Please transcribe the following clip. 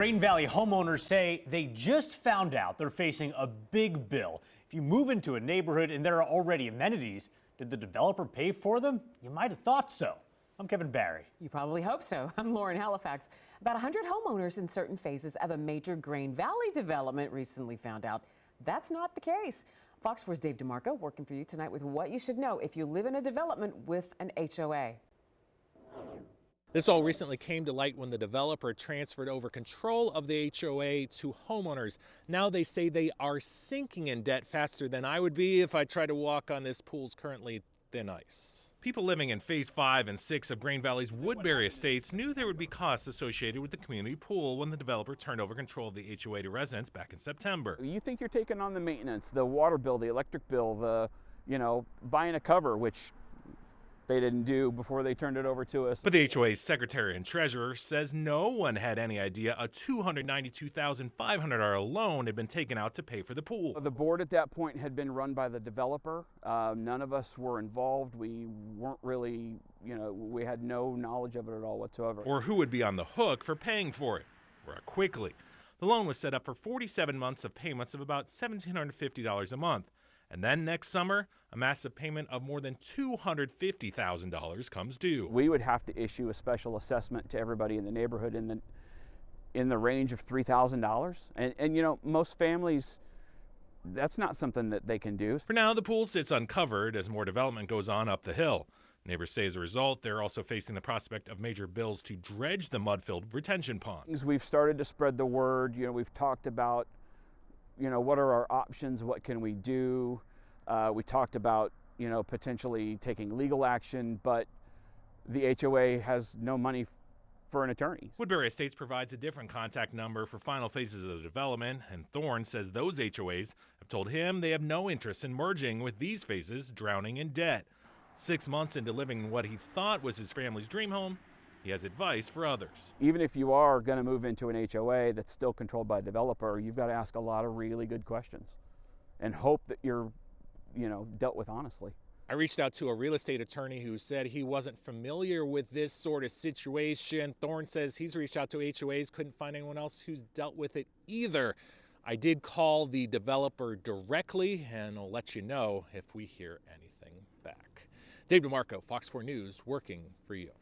Green Valley homeowners say they just found out they're facing a big bill. If you move into a neighborhood and there are already amenities, did the developer pay for them? You might have thought so. I'm Kevin Barry. You probably hope so. I'm Lauren Halifax. About 100 homeowners in certain phases of a major Green Valley development recently found out that's not the case. Fox 4's Dave DeMarco working for you tonight with what you should know if you live in a development with an HOA. This all recently came to light when the developer transferred over control of the HOA to homeowners. Now they say they are sinking in debt faster than I would be if I tried to walk on this pool's currently thin ice. People living in Phase 5 and 6 of Green Valley's Woodbury Estates knew there would be costs associated with the community pool when the developer turned over control of the HOA to residents back in September. You think you're taking on the maintenance, the water bill, the electric bill, buying a cover, which they didn't do before they turned it over to us. But the HOA's secretary and treasurer says no one had any idea a $292,500 loan had been taken out to pay for the pool. The board at that point had been run by the developer. None of us were involved. We weren't really, we had no knowledge of it at all whatsoever. Or who would be on the hook for paying for it. Quickly. The loan was set up for 47 months of payments of about $1,750 a month. And then next summer, a massive payment of more than $250,000 comes due. We would have to issue a special assessment to everybody in the neighborhood in the range of $3,000. And most families, that's not something that they can do. For now, the pool sits uncovered as more development goes on up the hill. Neighbors say as a result, they're also facing the prospect of major bills to dredge the mud-filled retention pond. We've started to spread the word. We've talked about what are our options? What can we do? We talked about, potentially taking legal action, but the HOA has no money for an attorney. Woodbury Estates provides a different contact number for final phases of the development, and Thorne says those HOAs have told him they have no interest in merging with these phases drowning in debt. 6 months into living what he thought was his family's dream home, he has advice for others. Even if you are going to move into an HOA that's still controlled by a developer, you've got to ask a lot of really good questions and hope that you're, dealt with honestly. I reached out to a real estate attorney who said he wasn't familiar with this sort of situation. Thorne says he's reached out to HOAs, couldn't find anyone else who's dealt with it either. I did call the developer directly, and I'll let you know if we hear anything back. Dave DeMarco, Fox 4 News, working for you.